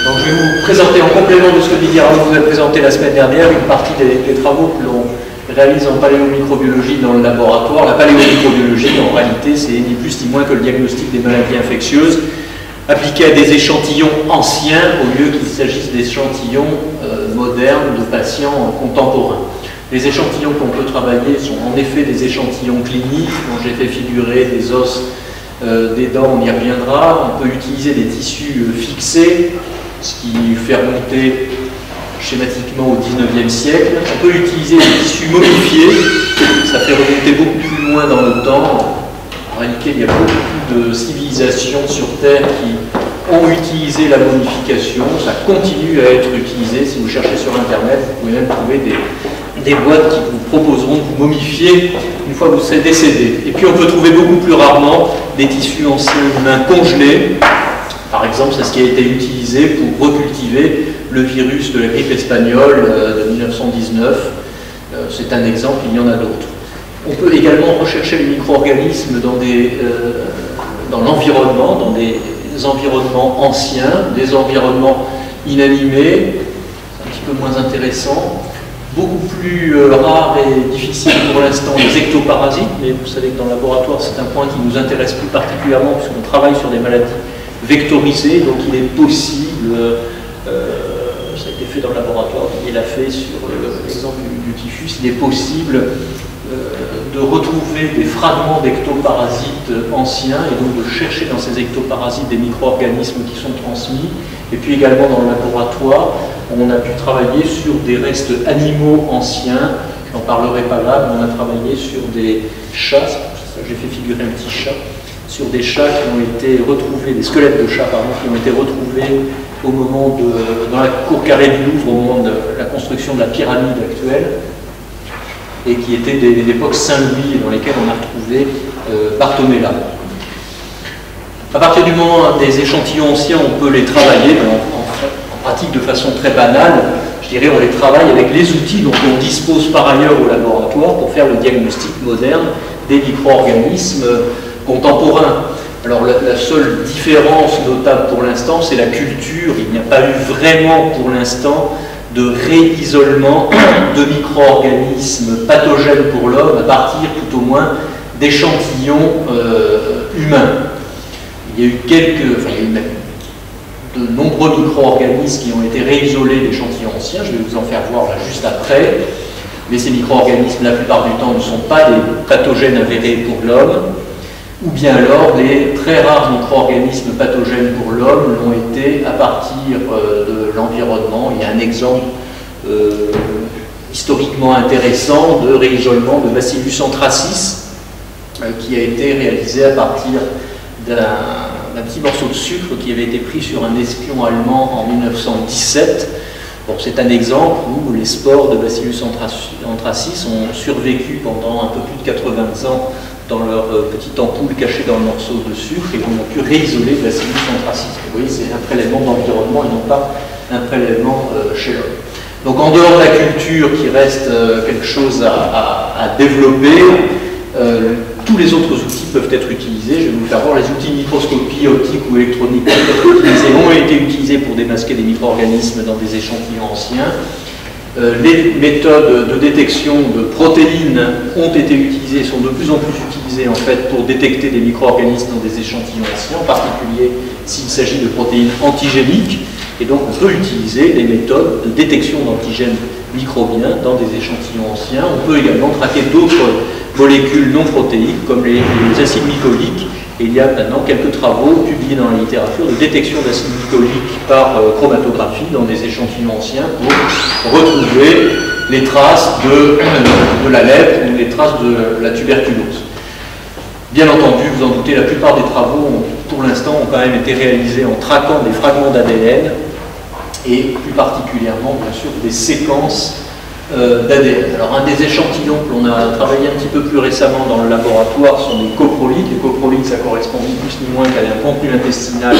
Donc je vais vous présenter en complément de ce que Didier Raoult vous a présenté la semaine dernière une partie des travaux que l'on réalise en paléomicrobiologie dans le laboratoire. La paléomicrobiologie, en réalité, c'est ni plus ni moins que le diagnostic des maladies infectieuses appliqué à des échantillons anciens au lieu qu'il s'agisse d'échantillons modernes de patients contemporains. Les échantillons qu'on peut travailler sont en effet des échantillons cliniques dont j'ai fait figurer des os, des dents, on y reviendra. On peut utiliser des tissus fixés, ce qui fait remonter schématiquement au 19e siècle. On peut utiliser des tissus momifiés, ça fait remonter beaucoup plus loin dans le temps. En réalité, il y a beaucoup de civilisations sur Terre qui ont utilisé la momification. Ça continue à être utilisé. Si vous cherchez sur Internet, vous pouvez même trouver des boîtes qui vous proposeront de vous momifier une fois que vous serez décédé. Et puis on peut trouver beaucoup plus rarement des tissus anciens humains congelés. Par exemple, c'est ce qui a été utilisé pour recultiver le virus de la grippe espagnole de 1919. C'est un exemple, il y en a d'autres. On peut également rechercher les micro-organismes dans l'environnement, dans des environnements anciens, des environnements inanimés, c'est un petit peu moins intéressant. Beaucoup plus rare et difficile pour l'instant les ectoparasites, mais vous savez que dans le laboratoire c'est un point qui nous intéresse plus particulièrement puisqu'on travaille sur des maladies vectorisées, donc il est possible, ça a été fait dans le laboratoire, il l'a fait sur l'exemple du typhus, il est possible de retrouver des fragments d'ectoparasites anciens et donc de chercher dans ces ectoparasites des micro-organismes qui sont transmis. Et puis également dans le laboratoire, on a pu travailler sur des restes animaux anciens. Je n'en parlerai pas là, mais on a travaillé sur des chats, j'ai fait figurer un petit chat, sur des chats qui ont été retrouvés, des squelettes de chats, pardon, qui ont été retrouvés au moment dans la cour carrée du Louvre, au moment de la construction de la pyramide actuelle, et qui étaient d'époque Saint-Louis, dans lesquels on a retrouvé Bartomella. À partir du moment des échantillons anciens, on peut les travailler, en pratique de façon très banale, je dirais on les travaille avec les outils dont on dispose par ailleurs au laboratoire pour faire le diagnostic moderne des micro-organismes contemporains. Alors la seule différence notable pour l'instant, c'est la culture. Il n'y a pas eu vraiment pour l'instant de réisolement de micro-organismes pathogènes pour l'homme à partir tout au moins d'échantillons humains. Il y a eu il y a eu même de nombreux micro-organismes qui ont été réisolés d'échantillons anciens, je vais vous en faire voir là juste après, mais ces micro-organismes la plupart du temps ne sont pas des pathogènes avérés pour l'homme, ou bien alors les très rares micro-organismes pathogènes pour l'homme l'ont été à partir de l'environnement. Il y a un exemple historiquement intéressant de réisolement de Bacillus anthracis qui a été réalisé à partir d'un petit morceau de sucre qui avait été pris sur un espion allemand en 1917. Bon, c'est un exemple où les spores de Bacillus anthracis ont survécu pendant un peu plus de 80 ans dans leur petite ampoule cachée dans le morceau de sucre et on a pu réisoler Bacillus anthracis. Vous voyez, c'est un prélèvement d'environnement et non pas un prélèvement chez l'homme. Donc en dehors de la culture qui reste quelque chose à développer, tous les autres outils peuvent être utilisés. Je vais vous faire voir les outils de microscopie optique ou électronique qui peuvent être utilisés, ont été utilisés pour démasquer des micro-organismes dans des échantillons anciens. Les méthodes de détection de protéines ont été utilisées, sont de plus en plus utilisées en fait pour détecter des micro-organismes dans des échantillons anciens, en particulier s'il s'agit de protéines antigéniques. Et donc on peut utiliser des méthodes de détection d'antigènes microbiens dans des échantillons anciens. On peut également traquer d'autres molécules non protéiques comme les acides mycoliques. Et il y a maintenant quelques travaux publiés dans la littérature de détection d'acides mycoliques par chromatographie dans des échantillons anciens pour retrouver les traces de la lèpre ou les traces de la tuberculose. Bien entendu, vous en doutez, la plupart des travaux, pour l'instant, ont quand même été réalisés en traquant des fragments d'ADN et plus particulièrement, bien sûr, des séquences d'ADN. Alors, un des échantillons que l'on a travaillé un petit peu plus récemment dans le laboratoire sont des coprolites. Les coprolites, ça correspond ni plus ni moins qu'à un contenu intestinal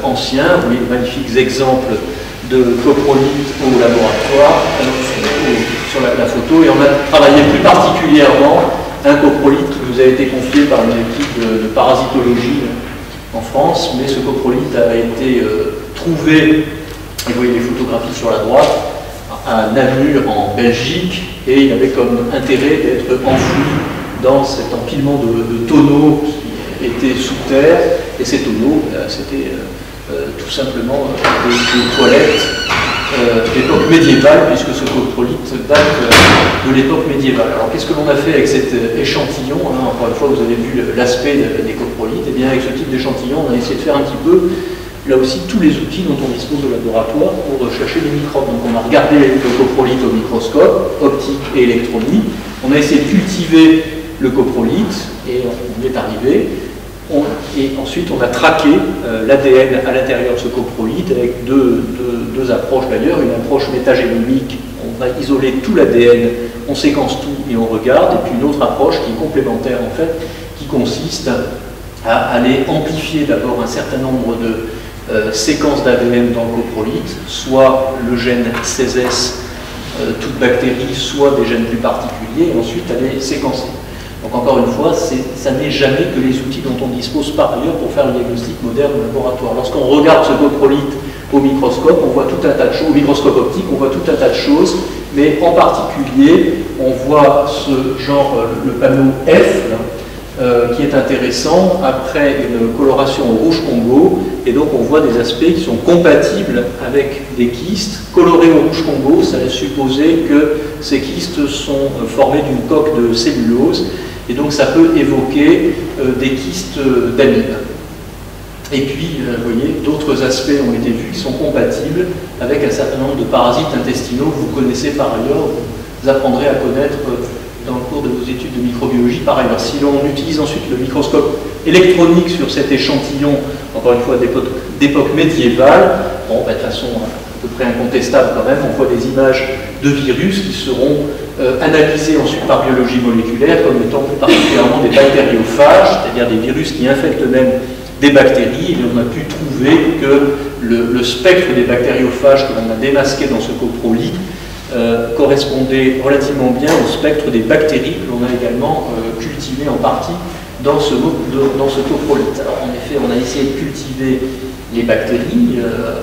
ancien. Vous voyez de magnifiques exemples de coprolites au laboratoire, sur la photo, et on a travaillé plus particulièrement un coprolite qui nous a été confié par une équipe de parasitologie en France, mais ce coprolite a été trouvé, et vous voyez les photographies sur la droite, à Namur en Belgique, et il avait comme intérêt d'être enfoui dans cet empilement de tonneaux qui étaient sous terre, et ces tonneaux, c'était tout simplement des toilettes d'époque médiévale, puisque ce coprolite date de l'époque médiévale. Alors qu'est-ce que l'on a fait avec cet échantillon, hein? Encore une fois, vous avez vu l'aspect des coprolites. Et bien avec ce type d'échantillon, on a essayé de faire un petit peu, là aussi, tous les outils dont on dispose au laboratoire pour chercher les microbes. Donc on a regardé le coprolite au microscope, optique et électronique. On a essayé de cultiver le coprolite, et on y est arrivé. Et ensuite, on a traqué l'ADN à l'intérieur de ce coprolite avec deux approches d'ailleurs. Une approche métagénomique, on va isoler tout l'ADN, on séquence tout et on regarde. Et puis une autre approche qui est complémentaire en fait, qui consiste à aller amplifier d'abord un certain nombre de séquences d'ADN dans le coprolite, soit le gène 16S, toute bactérie, soit des gènes plus particuliers, et ensuite aller séquencer. Donc encore une fois, ça n'est jamais que les outils dont on dispose par ailleurs pour faire le diagnostic moderne au laboratoire. Lorsqu'on regarde ce coprolite au microscope, on voit tout un tas de choses, au microscope optique, on voit tout un tas de choses, mais en particulier, on voit ce genre, le panneau F, qui est intéressant, après une coloration au rouge Congo, et donc on voit des aspects qui sont compatibles avec des kystes. Colorés au rouge Congo, ça laisse supposer que ces kystes sont formés d'une coque de cellulose, et donc ça peut évoquer des kystes d'amide. Et puis, vous voyez, d'autres aspects ont été vus qui sont compatibles avec un certain nombre de parasites intestinaux que vous connaissez par ailleurs, vous apprendrez à connaître dans le cours de vos études de microbiologie par ailleurs. Si l'on utilise ensuite le microscope électronique sur cet échantillon, encore une fois d'époque médiévale, bon, de façon à peu près incontestable quand même, on voit des images de virus qui seront analysées ensuite par biologie moléculaire comme étant plus particulièrement des bactériophages, c'est-à-dire des virus qui infectent eux-mêmes des bactéries, et on a pu trouver que le spectre des bactériophages que l'on a démasqué dans ce coprolite correspondait relativement bien au spectre des bactéries que l'on a également cultivées en partie dans ce coprolite. Alors en effet, on a essayé de cultiver les bactéries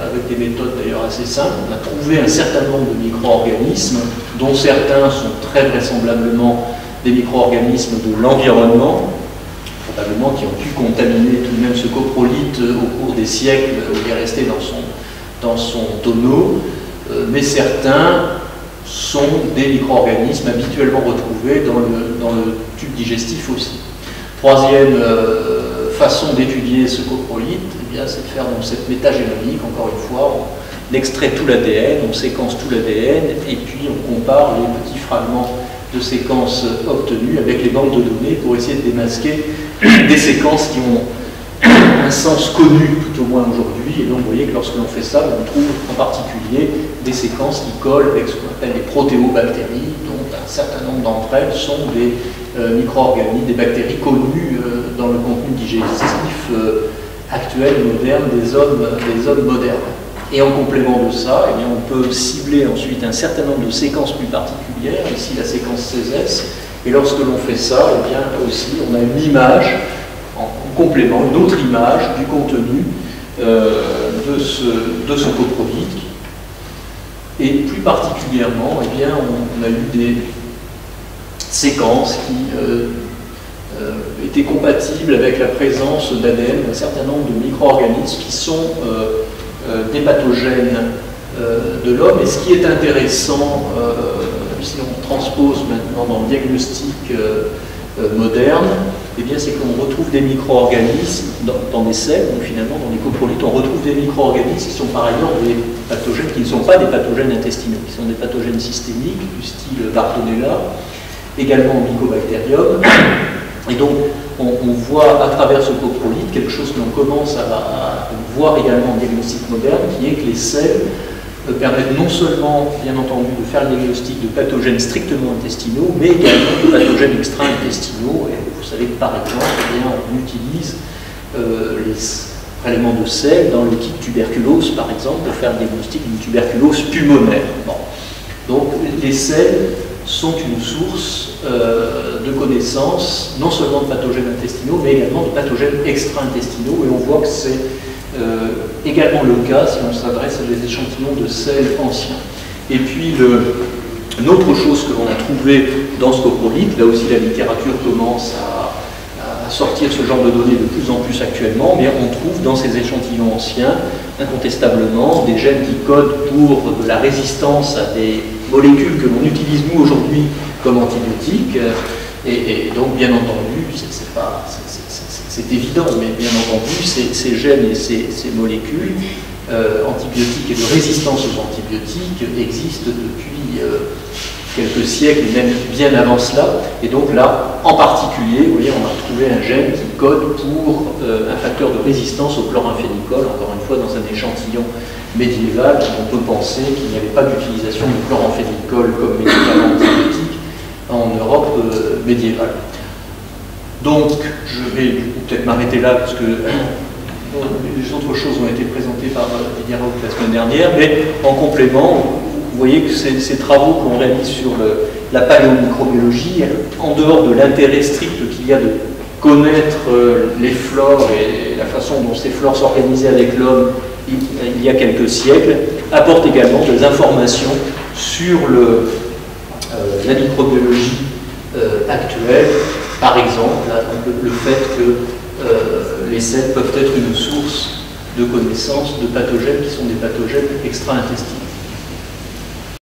avec des méthodes d'ailleurs assez simples. On a trouvé un certain nombre de micro-organismes, dont certains sont très vraisemblablement des micro-organismes de l'environnement, probablement qui ont pu contaminer tout de même ce coprolite au cours des siècles où il est resté dans son tonneau, mais certains sont des micro-organismes habituellement retrouvés dans le tube digestif aussi. Troisième façon d'étudier ce coprolite, eh bien, c'est de faire donc, cette métagénomique, encore une fois, on extrait tout l'ADN, on séquence tout l'ADN, et puis on compare les petits fragments de séquences obtenues avec les banques de données pour essayer de démasquer des séquences qui ont un sens connu tout au moins aujourd'hui. Et donc vous voyez que lorsque l'on fait ça, on trouve en particulier des séquences qui collent avec ce qu'on appelle les protéobactéries, dont un certain nombre d'entre elles sont des micro-organismes, des bactéries connues dans le contenu digestif actuel, moderne, des hommes modernes. Et en complément de ça, eh bien, on peut cibler ensuite un certain nombre de séquences plus particulières, ici la séquence 16S, et lorsque l'on fait ça, eh bien, aussi on a une image, en complément, une autre image du contenu de ce coprolite. Et plus particulièrement, eh bien, on a eu des séquences qui étaient compatibles avec la présence d'ADN d'un certain nombre de micro-organismes qui sont des pathogènes de l'homme. Et ce qui est intéressant, si on transpose maintenant dans le diagnostic moderne, eh bien, c'est qu'on retrouve des micro-organismes dans des selles, donc finalement dans les coprolites, on retrouve des micro-organismes qui sont par ailleurs des pathogènes qui ne sont pas des pathogènes intestinaux, qui sont des pathogènes systémiques du style Bartonella, également au Mycobacterium. Et donc, on voit à travers ce coprolite quelque chose que l'on commence à voir également en diagnostic moderne, qui est que les selles permettent non seulement, bien entendu, de faire le diagnostic de pathogènes strictement intestinaux, mais également de pathogènes extra-intestinaux. Et vous savez que par exemple, eh bien, on utilise les prélèvements de sel dans le kit tuberculose, par exemple, pour faire le diagnostic d'une tuberculose pulmonaire. Bon. Donc les selles sont une source de connaissances, non seulement de pathogènes intestinaux, mais également de pathogènes extra-intestinaux. Et on voit que c'est également le cas si on s'adresse à des échantillons de sels anciens. Et puis, une autre chose que l'on a trouvé dans ce coprolite, là aussi la littérature commence à sortir ce genre de données de plus en plus actuellement, mais on trouve dans ces échantillons anciens, incontestablement, des gènes qui codent pour de la résistance à des molécules que l'on utilise nous aujourd'hui comme antibiotiques. Et donc, bien entendu, c'est évident, mais bien entendu, ces gènes et ces molécules antibiotiques et de résistance aux antibiotiques existent depuis quelques siècles et même bien avant cela. Et donc là, en particulier, vous voyez, on a retrouvé un gène qui code pour un facteur de résistance au chloramphénicol, encore une fois dans un échantillon médiéval. On peut penser qu'il n'y avait pas d'utilisation du chloramphénicol comme médicament antibiotique en Europe médiévale. Donc, je vais peut-être m'arrêter là parce que les autres choses ont été présentées par Didier Rauch la semaine dernière, mais en complément, vous voyez que ces travaux que l'on réalise sur la paléomicrobiologie, en dehors de l'intérêt strict qu'il y a de connaître les flores et la façon dont ces flores s'organisaient avec l'homme il y a quelques siècles, apportent également des informations sur la microbiologie actuelle. Par exemple, là, le fait que les sels peuvent être une source de connaissances de pathogènes qui sont des pathogènes extra-intestinaux.